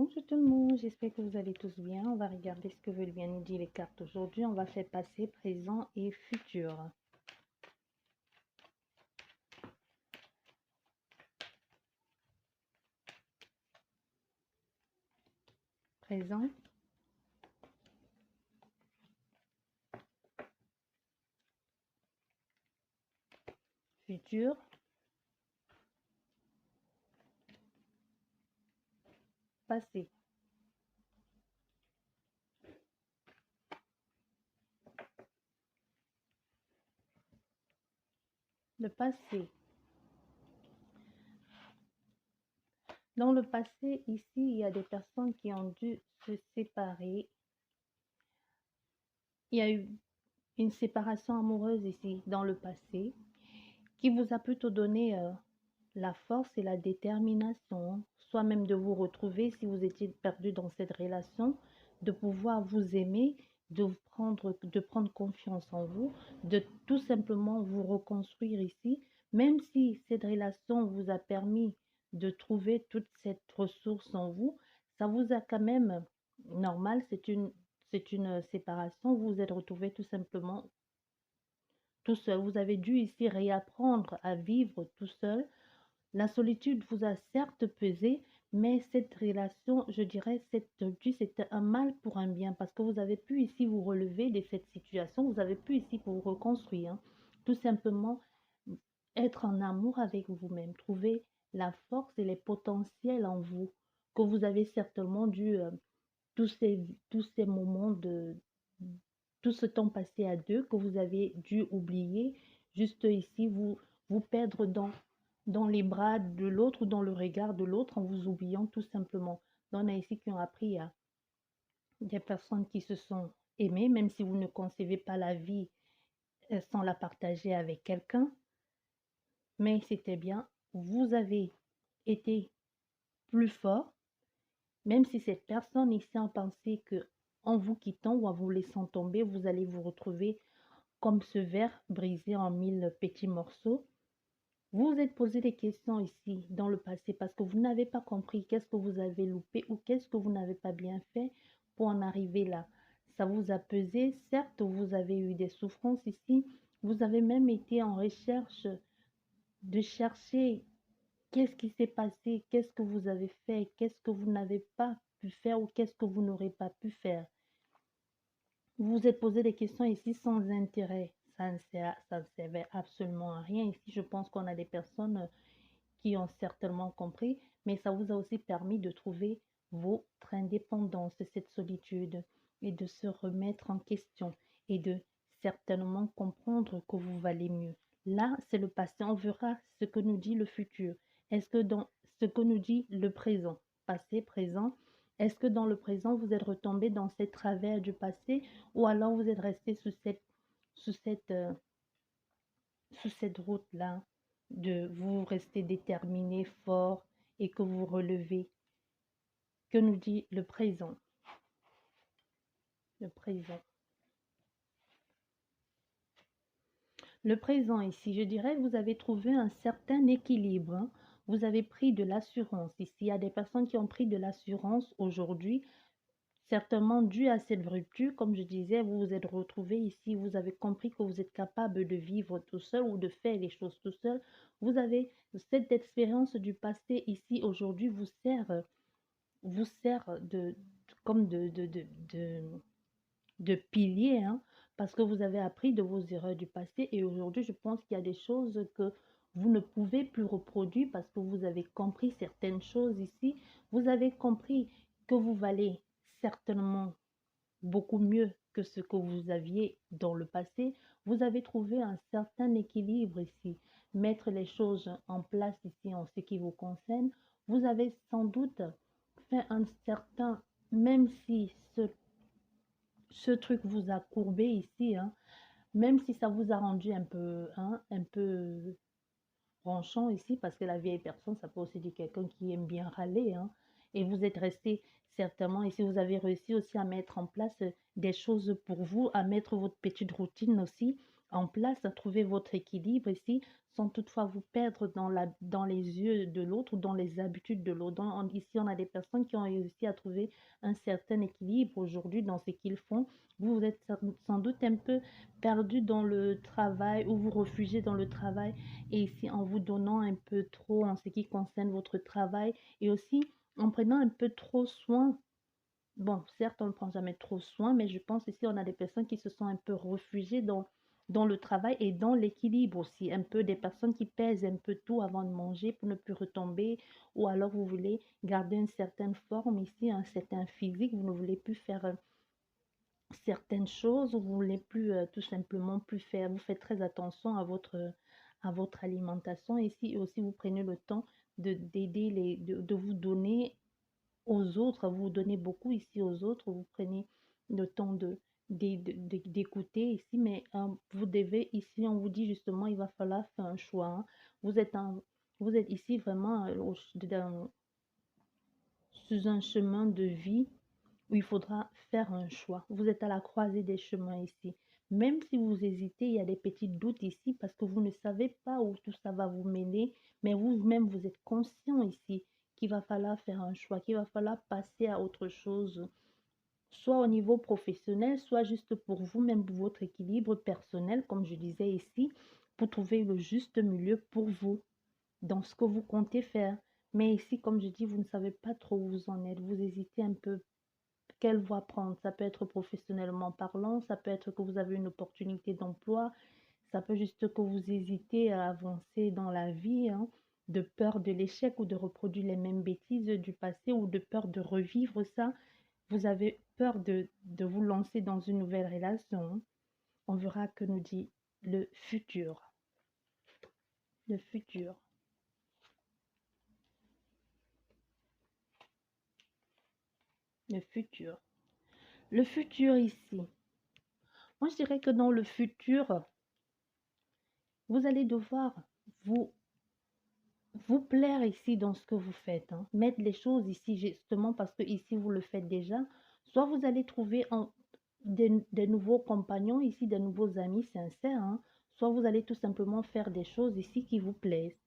Bonjour tout le monde, j'espère que vous allez tous bien. On va regarder ce que veulent bien nous dire les cartes aujourd'hui. On va faire passé, présent et futur. Présent, futur, passé. Le passé. Dans le passé, ici, il y a des personnes qui ont dû se séparer. Il y a eu une séparation amoureuse ici, dans le passé, qui vous a plutôt donné la force et la détermination, soit même de vous retrouver si vous étiez perdu dans cette relation, de pouvoir vous aimer, de prendre confiance en vous, de tout simplement vous reconstruire ici, même si cette relation vous a permis de trouver toute cette ressource en vous, ça vous a quand même, normal, c'est une séparation, vous vous êtes retrouvé tout simplement tout seul. Vous avez dû ici réapprendre à vivre tout seul. La solitude vous a certes pesé, mais cette relation, je dirais, cette solitude, c'était un mal pour un bien parce que vous avez pu ici vous relever de cette situation, vous avez pu ici vous reconstruire, hein. Tout simplement être en amour avec vous-même, trouver la force et les potentiels en vous que vous avez certainement dû, tous ces moments tout ce temps passé à deux que vous avez dû oublier, juste ici, vous perdre dans les bras de l'autre ou dans le regard de l'autre en vous oubliant tout simplement. Donc, on a ici qui ont appris à des personnes qui se sont aimées, même si vous ne concevez pas la vie sans la partager avec quelqu'un, mais c'était bien. Vous avez été plus fort, même si cette personne ici a pensé que en vous quittant ou en vous laissant tomber, vous allez vous retrouver comme ce verre brisé en mille petits morceaux. Vous vous êtes posé des questions ici dans le passé parce que vous n'avez pas compris qu'est-ce que vous avez loupé ou qu'est-ce que vous n'avez pas bien fait pour en arriver là. Ça vous a pesé, certes, vous avez eu des souffrances ici, vous avez même été en recherche de chercher qu'est-ce qui s'est passé, qu'est-ce que vous avez fait, qu'est-ce que vous n'avez pas pu faire ou qu'est-ce que vous n'aurez pas pu faire. Vous vous êtes posé des questions ici sans intérêt. Ça ne servait absolument à rien. Ici, je pense qu'on a des personnes qui ont certainement compris, mais ça vous a aussi permis de trouver votre indépendance de cette solitude et de se remettre en question et de certainement comprendre que vous valez mieux. Là, c'est le passé. On verra ce que nous dit le futur. Est-ce que dans ce que nous dit le présent, passé, présent, est-ce que dans le présent, vous êtes retombé dans ces travers du passé ou alors vous êtes resté sous cette, euh, sur cette route-là, de vous rester déterminé, fort et que vous relevez. Que nous dit le présent? Le présent. Le présent ici, je dirais, vous avez trouvé un certain équilibre, hein. Vous avez pris de l'assurance. Ici, il y a des personnes qui ont pris de l'assurance aujourd'hui, certainement dû à cette rupture. Comme je disais, vous vous êtes retrouvé ici, vous avez compris que vous êtes capable de vivre tout seul ou de faire les choses tout seul. Vous avez cette expérience du passé ici, aujourd'hui, vous sert comme de pilier, hein, parce que vous avez appris de vos erreurs du passé et aujourd'hui, je pense qu'il y a des choses que vous ne pouvez plus reproduire parce que vous avez compris certaines choses ici. Vous avez compris que vous valez certainement beaucoup mieux que ce que vous aviez dans le passé. Vous avez trouvé un certain équilibre ici, mettre les choses en place ici en ce qui vous concerne. Vous avez sans doute fait un certain, même si ce truc vous a courbé ici, hein, même si ça vous a rendu un peu ronchon ici, parce que la vieille personne, ça peut aussi dire quelqu'un qui aime bien râler, hein, et vous êtes resté certainement ici, vous avez réussi aussi à mettre en place des choses pour vous, à mettre votre petite routine aussi, en place, à trouver votre équilibre ici, sans toutefois vous perdre dans les yeux de l'autre ou dans les habitudes de l'autre. Ici, on a des personnes qui ont réussi à trouver un certain équilibre aujourd'hui dans ce qu'ils font. Vous, vous êtes sans doute un peu perdu dans le travail ou vous refugiez dans le travail. Et ici, en vous donnant un peu trop en ce qui concerne votre travail et aussi en prenant un peu trop soin. Bon, certes, on ne prend jamais trop soin, mais je pense ici, on a des personnes qui se sont un peu réfugiées dans le travail et dans l'équilibre aussi. Un peu des personnes qui pèsent un peu tout avant de manger pour ne plus retomber. Ou alors, vous voulez garder une certaine forme ici, un certain physique. Vous ne voulez plus faire certaines choses. Vous ne voulez plus tout simplement plus faire. Vous faites très attention à votre alimentation. Ici, et aussi, vous prenez le temps d'aider de vous donner aux autres, vous donnez beaucoup ici aux autres, vous prenez le temps d'écouter ici, mais vous devez ici, on vous dit justement, il va falloir faire un choix. Hein. Vous êtes, vous êtes ici vraiment sur un chemin de vie où il faudra faire un choix. Vous êtes à la croisée des chemins ici. Même si vous hésitez, il y a des petits doutes ici parce que vous ne savez pas où tout ça va vous mener, mais vous-même, vous êtes conscient ici qu'il va falloir faire un choix, qu'il va falloir passer à autre chose, soit au niveau professionnel, soit juste pour vous-même, pour votre équilibre personnel, comme je disais ici, pour trouver le juste milieu pour vous dans ce que vous comptez faire. Mais ici, comme je dis, vous ne savez pas trop où vous en êtes, vous hésitez un peu quelle voie prendre. Ça peut être professionnellement parlant, ça peut être que vous avez une opportunité d'emploi, ça peut juste que vous hésitez à avancer dans la vie, hein, de peur de l'échec ou de reproduire les mêmes bêtises du passé ou de peur de revivre ça. Vous avez peur de vous lancer dans une nouvelle relation. Hein. On verra que nous dit le futur. Le futur. Le futur. Le futur ici. Moi, je dirais que dans le futur, vous allez devoir vous vous plaire ici dans ce que vous faites. Hein. Mettre les choses ici justement parce que ici vous le faites déjà. Soit vous allez trouver des nouveaux compagnons ici, des nouveaux amis sincères. Hein. Soit vous allez tout simplement faire des choses ici qui vous plaisent.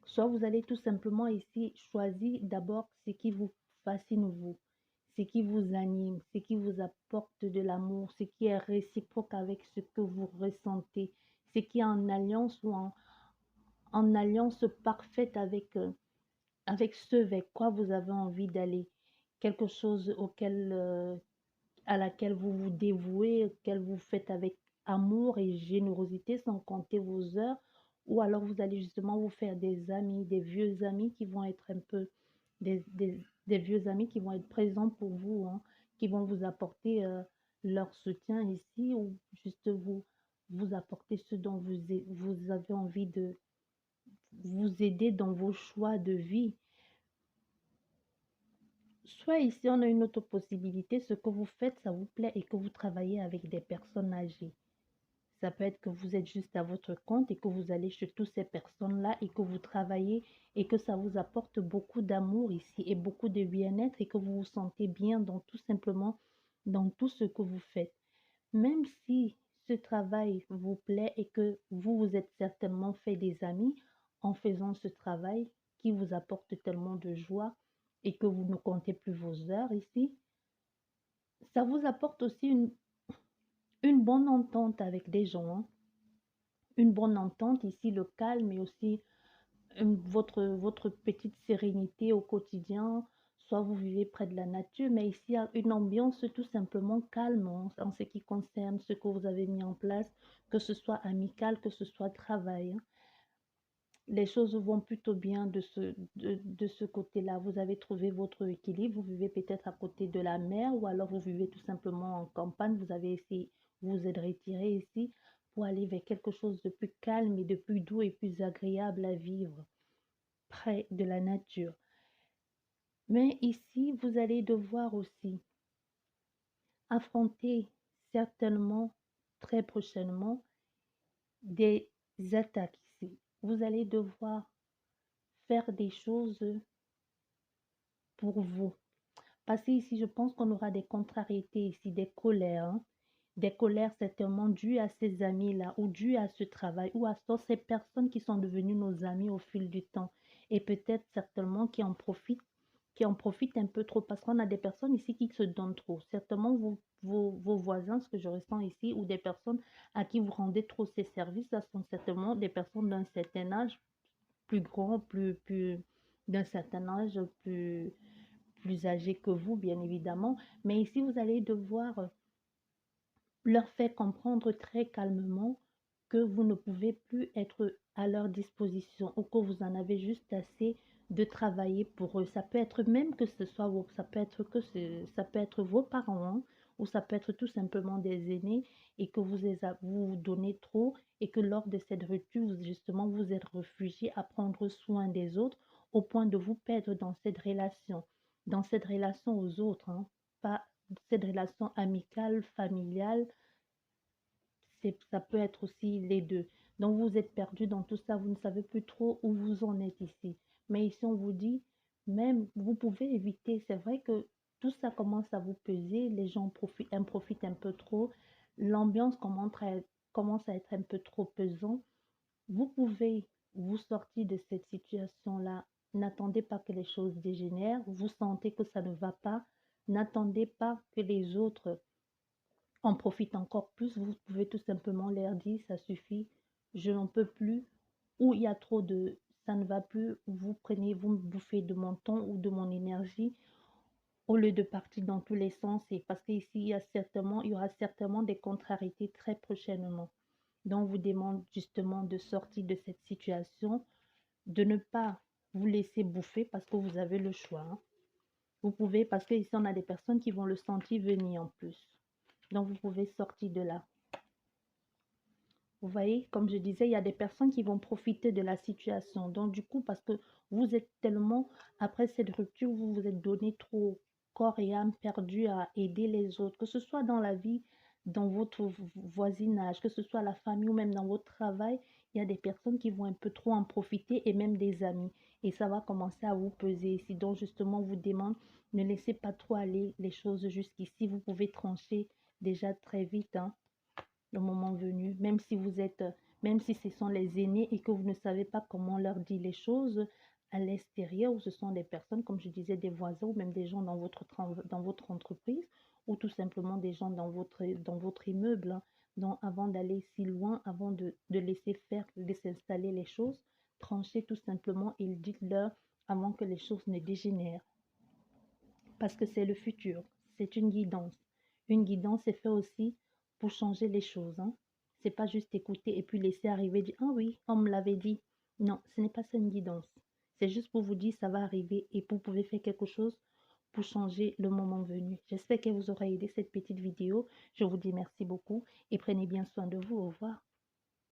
Soit vous allez tout simplement ici choisir d'abord ce qui vous fascine vous, ce qui vous anime, ce qui vous apporte de l'amour, ce qui est réciproque avec ce que vous ressentez, ce qui est en alliance ou en alliance parfaite avec ce avec quoi vous avez envie d'aller. Quelque chose à laquelle vous vous dévouez, auquel vous faites avec amour et générosité sans compter vos heures. Ou alors vous allez justement vous faire des amis, des vieux amis qui vont être un peu des vieux amis qui vont être présents pour vous, hein, qui vont vous apporter leur soutien ici ou juste vous apporter ce dont vous avez envie de vous aider dans vos choix de vie. Soit ici, on a une autre possibilité, ce que vous faites, ça vous plaît et que vous travaillez avec des personnes âgées. Ça peut être que vous êtes juste à votre compte et que vous allez chez toutes ces personnes-là et que vous travaillez et que ça vous apporte beaucoup d'amour ici et beaucoup de bien-être et que vous vous sentez bien dans tout simplement dans tout ce que vous faites. Même si ce travail vous plaît et que vous vous êtes certainement fait des amis en faisant ce travail qui vous apporte tellement de joie et que vous ne comptez plus vos heures ici, ça vous apporte aussi une bonne entente avec des gens. Hein. Une bonne entente ici, le calme et aussi votre petite sérénité au quotidien. Soit vous vivez près de la nature, mais ici, il y a une ambiance tout simplement calme en ce qui concerne ce que vous avez mis en place, que ce soit amical, que ce soit travail. Hein. Les choses vont plutôt bien de ce côté-là. Vous avez trouvé votre équilibre, vous vivez peut-être à côté de la mer ou alors vous vivez tout simplement en campagne, vous avez essayé, vous êtes retiré ici pour aller vers quelque chose de plus calme et de plus doux et plus agréable à vivre, près de la nature. Mais ici, vous allez devoir aussi affronter certainement très prochainement des attaques ici. Vous allez devoir faire des choses pour vous. Parce que ici, je pense qu'on aura des contrariétés ici, des colères, hein, des colères certainement dues à ces amis-là ou dues à ce travail ou à ces personnes qui sont devenues nos amis au fil du temps et peut-être certainement qui en profitent un peu trop parce qu'on a des personnes ici qui se donnent trop. Certainement vos voisins, ce que je ressens ici, ou des personnes à qui vous rendez trop ces services, ça sont certainement des personnes d'un certain âge, plus grand, d'un certain âge, plus âgé que vous, bien évidemment. Mais ici, vous allez devoir leur faire comprendre très calmement que vous ne pouvez plus être à leur disposition ou que vous en avez juste assez de travailler pour eux. Ça peut être même que ce soit ça peut être ça peut être vos parents, hein, ou ça peut être tout simplement des aînés et que vous donnez trop et que lors de cette rupture, justement, vous êtes réfugié à prendre soin des autres au point de vous perdre dans cette relation aux autres, hein, pas cette relation amicale, familiale, ça peut être aussi les deux. Donc vous êtes perdu dans tout ça, vous ne savez plus trop où vous en êtes ici. Mais ici, on vous dit, même, vous pouvez éviter. C'est vrai que tout ça commence à vous peser, les gens en profitent un peu trop, l'ambiance commence à être un peu trop pesant. Vous pouvez vous sortir de cette situation-là. N'attendez pas que les choses dégénèrent. Vous sentez que ça ne va pas. N'attendez pas que les autres en profitent encore plus. Vous pouvez tout simplement leur dire, ça suffit, je n'en peux plus. Ou il y a trop de, ça ne va plus. Vous me bouffez de mon temps ou de mon énergie au lieu de partir dans tous les sens. Et parce qu'ici, il y aura certainement des contrariétés très prochainement. Donc, on vous demande justement de sortir de cette situation, de ne pas vous laisser bouffer parce que vous avez le choix, hein. Vous pouvez, parce qu'ici, on a des personnes qui vont le sentir venir en plus. Donc, vous pouvez sortir de là. Vous voyez, comme je disais, il y a des personnes qui vont profiter de la situation. Donc, du coup, parce que vous êtes tellement, après cette rupture, vous vous êtes donné trop corps et âme perdu à aider les autres, que ce soit dans la vie, dans votre voisinage, que ce soit la famille ou même dans votre travail, il y a des personnes qui vont un peu trop en profiter et même des amis. Et ça va commencer à vous peser ici. Donc, justement, on vous demande, ne laissez pas trop aller les choses jusqu'ici. Vous pouvez trancher déjà très vite, hein, le moment venu, même si ce sont les aînés et que vous ne savez pas comment leur dire les choses à l'extérieur, ou ce sont des personnes, comme je disais, des voisins ou même des gens dans votre entreprise, ou tout simplement des gens dans votre immeuble, hein. Donc, avant d'aller si loin, avant de laisser faire, laisser installer les choses, tranchez tout simplement et dites-leur avant que les choses ne dégénèrent. Parce que c'est le futur, c'est une guidance. Une guidance est faite aussi pour changer les choses, hein. C'est pas juste écouter et puis laisser arriver, dire, ah oui, on me l'avait dit. Non, ce n'est pas ça une guidance. C'est juste pour vous dire, ça va arriver et vous pouvez faire quelque chose pour changer le moment venu. J'espère qu'elle vous aura aidé cette petite vidéo. Je vous dis merci beaucoup et prenez bien soin de vous. Au revoir.